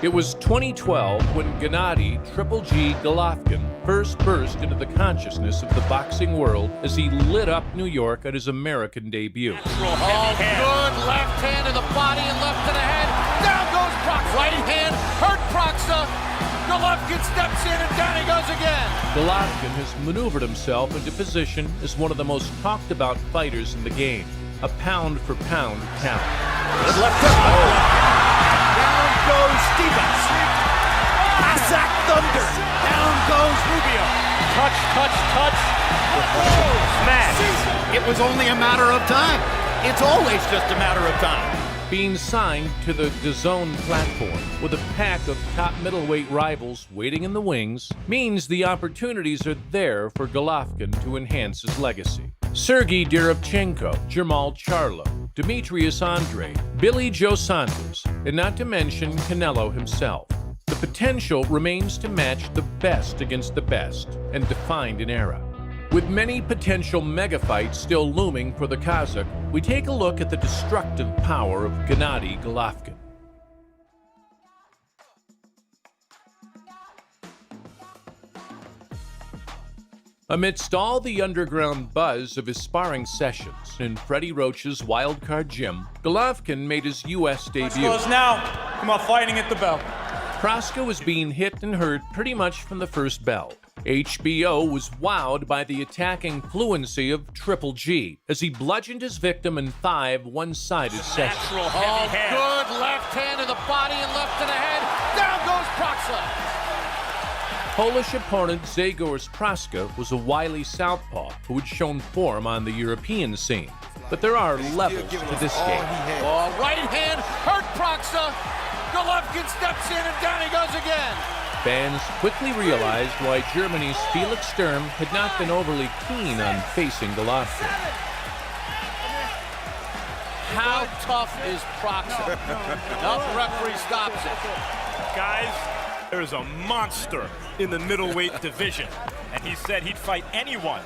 It was 2012 when Gennady "Triple G" Golovkin first burst into the consciousness of the boxing world as he lit up New York at his American debut. Oh, good left hand to the body and left to the head. Down goes Proxima. Right hand hurt Proxima. Golovkin steps in and down he goes again. Golovkin has maneuvered himself into position as one of the most talked about fighters in the game, a pound-for-pound talent. Good left hook. Oh. Down goes Stevens. Cossack Thunder. Down goes Rubio. Touch, touch, touch. Smash. It was only a matter of time. It's always just a matter of time. Being signed to the DAZN platform with a pack of top middleweight rivals waiting in the wings means the opportunities are there for Golovkin to enhance his legacy. Sergey Derevchenko, Jermall Charlo, Demetrius Andrade, Billy Joe Saunders, and not to mention Canelo himself. The potential remains to match the best against the best and define an era. With many potential mega fights still looming for the Kazakh, we take a look at the destructive power of Gennady Golovkin. Amidst all the underground buzz of his sparring sessions in Freddie Roach's wildcard gym, Golovkin made his U.S. debut. Goes now. Come on, fighting at the bell. Proska was being hit and hurt pretty much from the first bell. HBO was wowed by the attacking fluency of Triple G as he bludgeoned his victim in 5 one-sided sessions. Oh, good left hand to the body and left to the head. Down goes Proxima. Polish opponent Grzegorz Proska was a wily southpaw who had shown form on the European scene. But there are levels to this game. Oh, right hand hurt Proxima. Golovkin steps in and down he goes again. Fans quickly realized why Germany's Felix Sturm had not been overly keen on facing Golovkin. How tough is Proxima? No, the referee stops it. Guys, there's a monster in the middleweight division, and he said he'd fight anyone.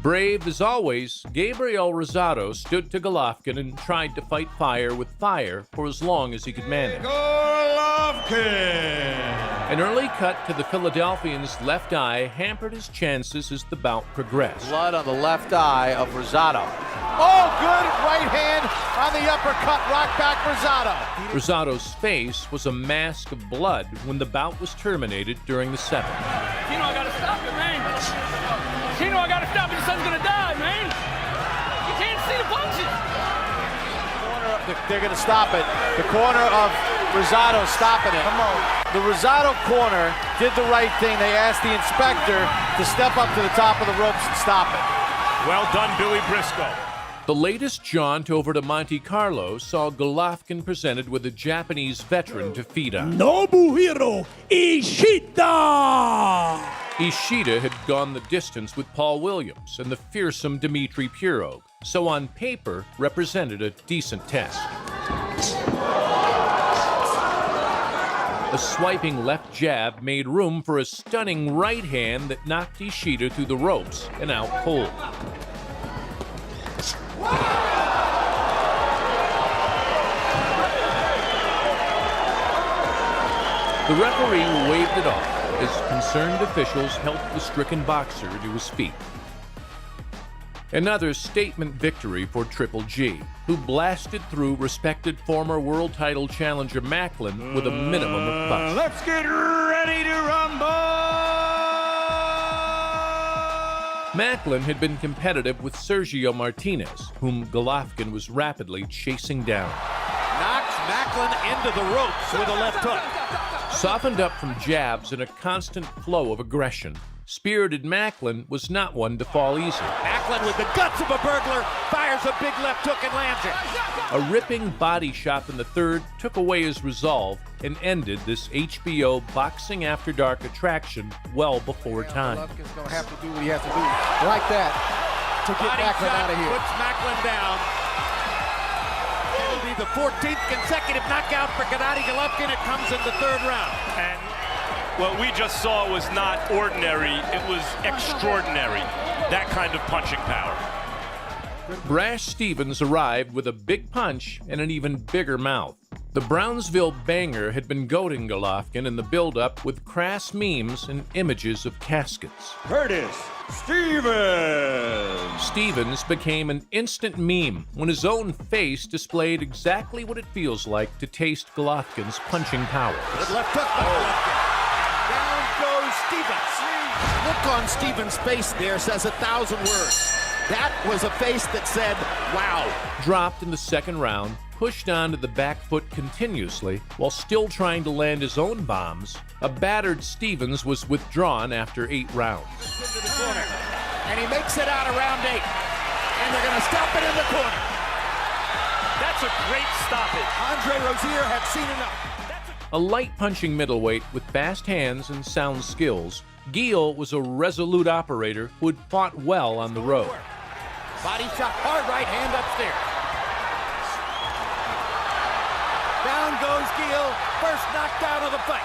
Brave as always, Gabriel Rosado stood to Golovkin and tried to fight fire with fire for as long as he could manage. Golovkin! An early cut to the Philadelphian's left eye hampered his chances as the bout progressed. Blood on the left eye of Rosado. Oh, good right hand on the uppercut, rock back Rosado. Rosado's face was a mask of blood when the bout was terminated during the 7th. You know I gotta stop it, man. You know I gotta stop it, your son's gonna die, man. You can't see the punches. They're gonna stop it. The corner of Rosado stopping it. Come on. The Rosado corner did the right thing. They asked the inspector to step up to the top of the ropes and stop it. Well done, Billy Briscoe. The latest jaunt over to Monte Carlo saw Golovkin presented with a Japanese veteran to feed on. Nobuhiro Ishida! Ishida had gone the distance with Paul Williams and the fearsome Dmitry Pirog, so on paper represented a decent test. A swiping left jab made room for a stunning right hand that knocked Ishida through the ropes and out cold. The referee waved it off as concerned officials helped the stricken boxer to his feet. Another statement victory for Triple G, who blasted through respected former world title challenger Macklin with a minimum of fuss. Let's get ready to rumble! Macklin had been competitive with Sergio Martinez, whom Golovkin was rapidly chasing down. Knocks Macklin into the ropes with a left hook. Softened up from jabs and a constant flow of aggression, spirited Macklin was not one to fall easy. Macklin with the guts of a burglar fires a big left hook and lands it. A ripping body shot in the 3rd took away his resolve and ended this HBO Boxing After Dark attraction well before time. Golovkin's gonna have to do what he has to do, like that, to get Body Macklin shot out of here. puts Macklin down. It'll be the 14th consecutive knockout for Gennady Golovkin. It comes in the 3rd round. And what we just saw was not ordinary, it was extraordinary. That kind of punching power. Brash Stevens arrived with a big punch and an even bigger mouth. The Brownsville Banger had been goading Golovkin in the build-up with crass memes and images of caskets. Curtis Stevens! Stevens became an instant meme when his own face displayed exactly what it feels like to taste Golovkin's punching power. Good left hook by Golovkin. Down goes Stevens. Look on Stevens' face there says 1,000 words. That was a face that said, wow. Dropped in the second round, pushed onto the back foot continuously while still trying to land his own bombs, a battered Stevens was withdrawn after 8 rounds. Into the corner, and he makes it out of round 8. And they're going to stop it in the corner. That's a great stoppage. Andre Rozier had seen enough. A light punching middleweight with fast hands and sound skills, Gil was a resolute operator who had fought well on the road. Body shot, hard right hand upstairs. Down goes Gil, first knockdown of the fight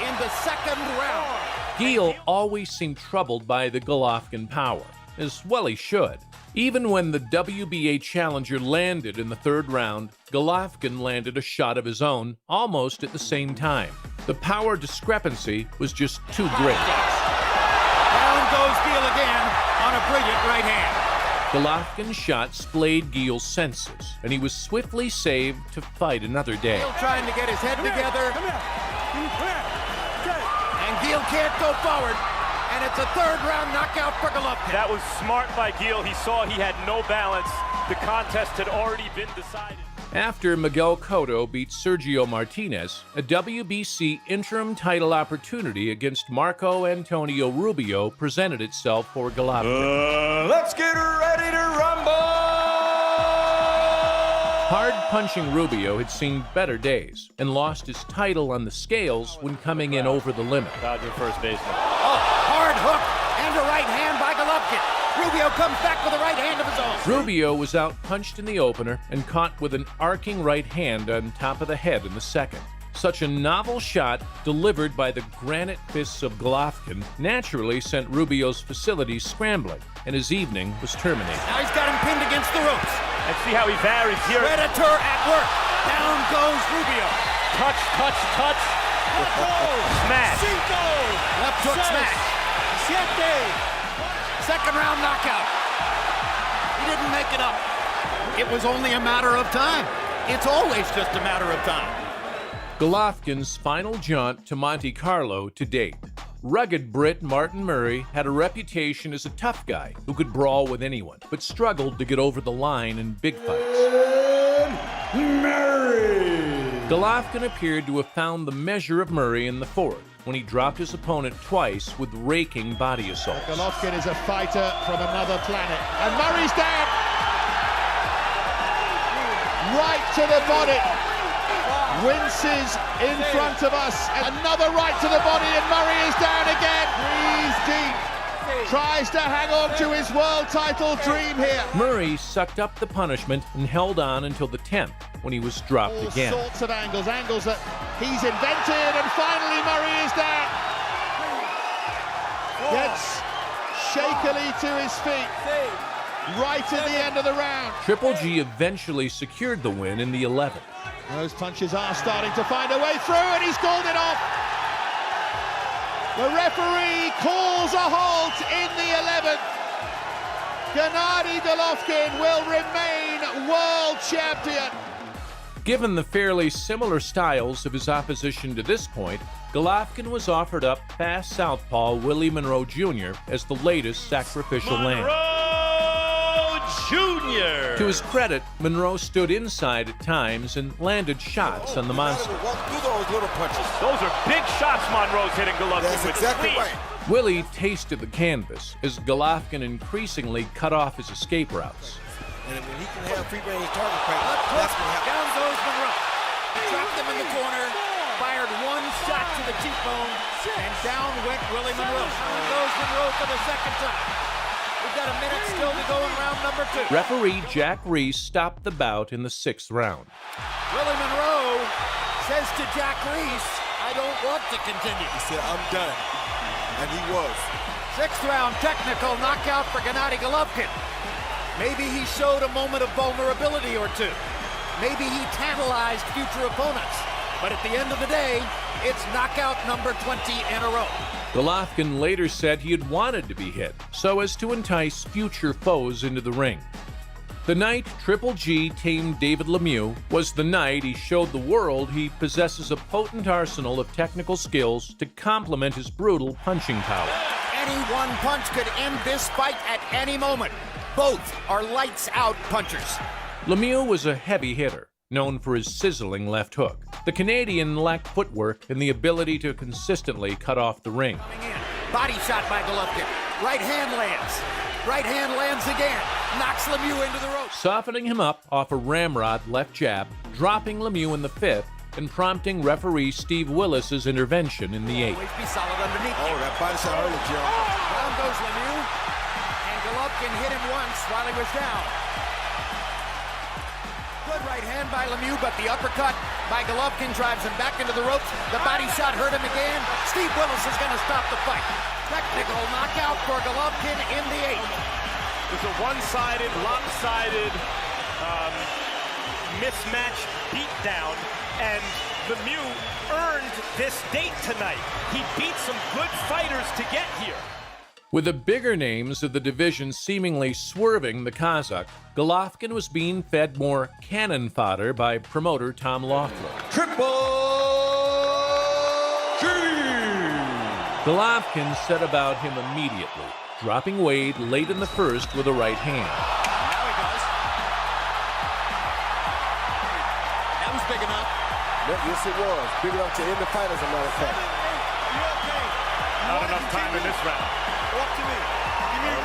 in the second round. Gil always seemed troubled by the Golovkin power, as well he should. Even when the WBA challenger landed in the third round, Golovkin landed a shot of his own almost at the same time. The power discrepancy was just too great. Down goes Gil again on a brilliant right hand. Golovkin's shot splayed Gil's senses, and he was swiftly saved to fight another day. Gil trying to get his head together. And Gil can't go forward. And it's a third round knockout for Golovkin. That was smart by Gil. He saw he had no balance. The contest had already been decided. After Miguel Cotto beat Sergio Martinez, a WBC interim title opportunity against Marco Antonio Rubio presented itself for Golovkin. Let's get ready to rumble! Hard-punching Rubio had seen better days and lost his title on the scales when coming in over the limit. Dodger first baseman. Oh, hard hook and a right hand by Golovkin. Rubio comes back with a right hand of his own. Rubio was out-punched in the opener and caught with an arcing right hand on top of the head in the second. Such a novel shot, delivered by the granite fists of Golovkin, naturally sent Rubio's facilities scrambling, and his evening was terminated. Now he's got him pinned against the ropes. And see how he varies here. Predator at work. Down goes Rubio. Touch, touch, touch. Smash. Left hook smash. Second round knockout. He didn't make it up. It was only a matter of time. It's always just a matter of time. Golovkin's final jaunt to Monte Carlo to date. Rugged Brit Martin Murray had a reputation as a tough guy who could brawl with anyone, but struggled to get over the line in big fights. Murray! Golovkin appeared to have found the measure of Murray in the fourth, when he dropped his opponent twice with raking body assaults. Golovkin is a fighter from another planet. And Murray's down! Right to the body. Winces in front of us. Another right to the body, and Murray is down again. Breathes deep. Tries to hang on to his world title dream here. Murray sucked up the punishment and held on until the 10th, when he was dropped All again. sorts of angles that he's invented, and finally Murray is down. Gets shakily to his feet. Right at the end of the round. Triple G eventually secured the win in the 11th. Those punches are starting to find a way through, and he's called it off. The referee calls a halt in the 11th. Gennady Golovkin will remain world champion. Given the fairly similar styles of his opposition to this point, Golovkin was offered up fast southpaw Willie Monroe Jr. as the latest sacrificial lamb. Jr. To his credit, Monroe stood inside at times and landed shots on the monster. Walk through those little punches. Those are big shots Monroe's hitting Golovkin That's with. exactly Clean. right. Willie tasted the canvas as Golovkin increasingly cut off his escape routes. And when he can have free range target practice, that's what happens. Down goes Monroe. Dropped him in the corner. Fired one shot to the cheekbone. And down went Willie Monroe. Down goes Monroe for the second time. We've got a minute still to go in round number 2. Referee Jack Reese stopped the bout in the 6th round. Willie Monroe says to Jack Reese, I don't want to continue. He said, I'm done. And he was. 6th round technical knockout for Gennady Golovkin. Maybe he showed a moment of vulnerability or two. Maybe he tantalized future opponents. But at the end of the day, it's knockout number 20 in a row. Golovkin later said he had wanted to be hit so as to entice future foes into the ring. The night Triple G tamed David Lemieux was the night he showed the world he possesses a potent arsenal of technical skills to complement his brutal punching power. Any one punch could end this fight at any moment. Both are lights-out punchers. Lemieux was a heavy hitter, known for his sizzling left hook. The Canadian lacked footwork and the ability to consistently cut off the ring. Body shot by Golovkin. Right hand lands. Right hand lands again. Knocks Lemieux into the ropes. Softening him up off a ramrod left jab, dropping Lemieux in the 5th, and prompting referee Steve Willis's intervention in the 8th. Always be solid underneath. Oh, that body shot early, Joe. Down goes Lemieux. And Golovkin hit him once while he was down. Good right hand by Lemieux, but the uppercut by Golovkin drives him back into the ropes. The body shot hurt him again. Steve Willis is going to stop the fight. Technical knockout for Golovkin in the 8th. It was a one-sided, lopsided, mismatch beatdown, and Lemieux earned this date tonight. He beat some good fighters to get here. With the bigger names of the division seemingly swerving the Kazakh, Golovkin was being fed more cannon fodder by promoter Tom Laughlin. Triple G! Golovkin set about him immediately, dropping Wade late in the 1st with a right hand. Now he does. That was big enough. Yes, it was. Big enough to end the fight, as a matter of fact. Not enough time in this round. Walk to me. Give me your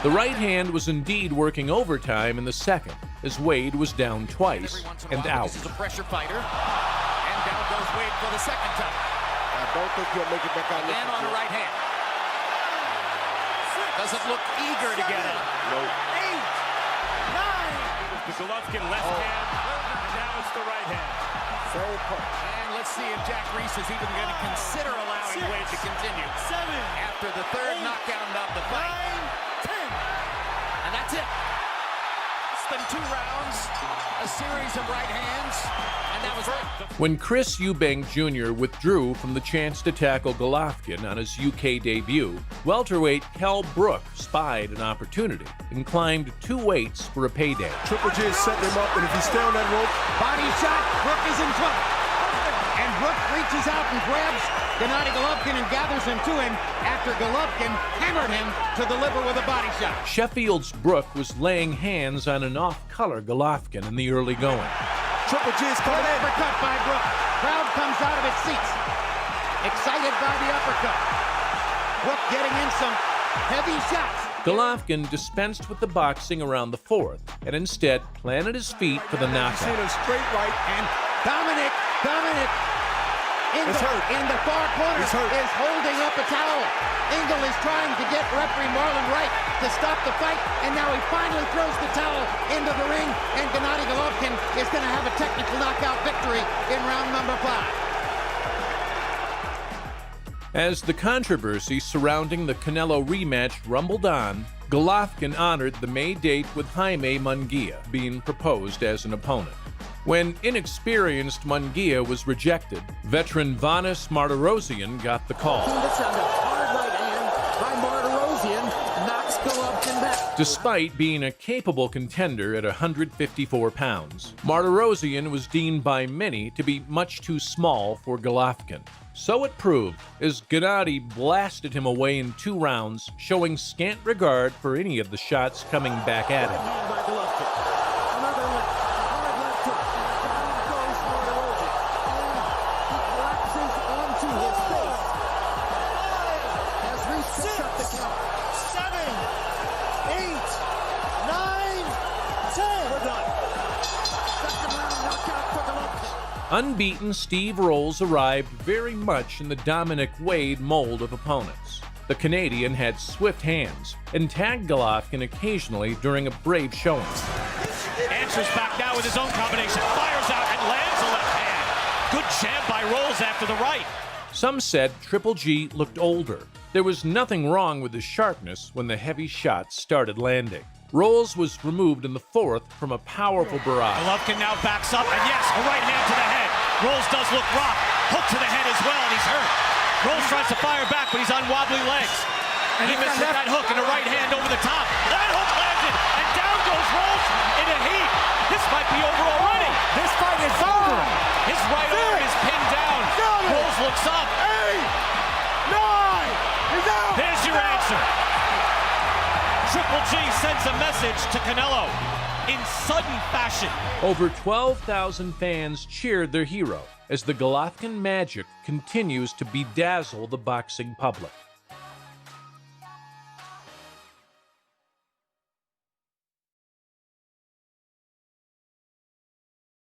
The right hand was indeed working overtime in the 2nd, as Wade was down twice and out. This is a pressure fighter. And down goes Wade for the 2nd time. I don't think he'll make it back out. Again on the right hand. Doesn't look eager to get up. No. 8, 9. The Golovkin left hand, and now it's the right hand. Same punch. And let's see if Jack Reese is even going to consider allowing Wade to continue. 7. After the 3rd knockout of the fight. 9, 10. And that's it. It's been 2 rounds, a series of right hands, and that was it. When Chris Eubank Jr. withdrew from the chance to tackle Golovkin on his UK debut, welterweight Kell Brook spied an opportunity and climbed 2 weights for a payday. Triple G is setting him up, and if he stay on that rope, Body shot, Brook is in trouble. And Brook reaches out and grabs Gennady Golovkin and gathers him to him after Golovkin hammered him to the liver with a body shot. Sheffield's Brook was laying hands on an off-color Golovkin in the early going. Triple G is Good coming in. uppercut by Brook. Crowd comes out of its seats. Excited by the uppercut. Brook getting in some heavy shots. Golovkin dispensed with the boxing around the 4th and instead planted his feet for the He's knockout. in a straight right. And Dominic Ingle hurt. in the far corner He's hurt. is holding up a towel. Ingle is trying to get referee Marlon Wright to stop the fight, and now he finally throws the towel into the ring, and Gennady Golovkin is going to have a technical knockout victory in round number 5. As the controversy surrounding the Canelo rematch rumbled on, Golovkin honored the May date with Jaime Munguia being proposed as an opponent. When inexperienced Munguia was rejected, veteran Vanis Martirosyan got the call. That's on the hard right hand by Martirosyan, knocks Golovkin back. Despite being a capable contender at 154 pounds, Martirosyan was deemed by many to be much too small for Golovkin. So it proved, as Gennady blasted him away in 2 rounds, showing scant regard for any of the shots coming back at him. Unbeaten, Steve Rolls arrived very much in the Dominic Wade mold of opponents. The Canadian had swift hands and tagged Golovkin occasionally during a brave showing. Answers back now with his own combination, fires out and lands a left hand. Good jab by Rolls after the right. Some said Triple G looked older, There was nothing wrong with his sharpness when the heavy shots started landing. Rolls was removed in the fourth from a powerful barrage. Golovkin now backs up, and yes, a right hand to the head. Rolls does look rocked. Hook to the head as well, and he's hurt. Rolls tries to fire back, but he's on wobbly legs. And he misses that hook and a right hand over the top. That hook landed, and down goes Rolls in a heap. This might be over already. This fight is over. His right arm is pinned down. Rolls looks up. 8, 9, he's out. There's your answer. Triple G sends a message to Canelo in sudden fashion. Over 12,000 fans cheered their hero as the Golovkin magic continues to bedazzle the boxing public.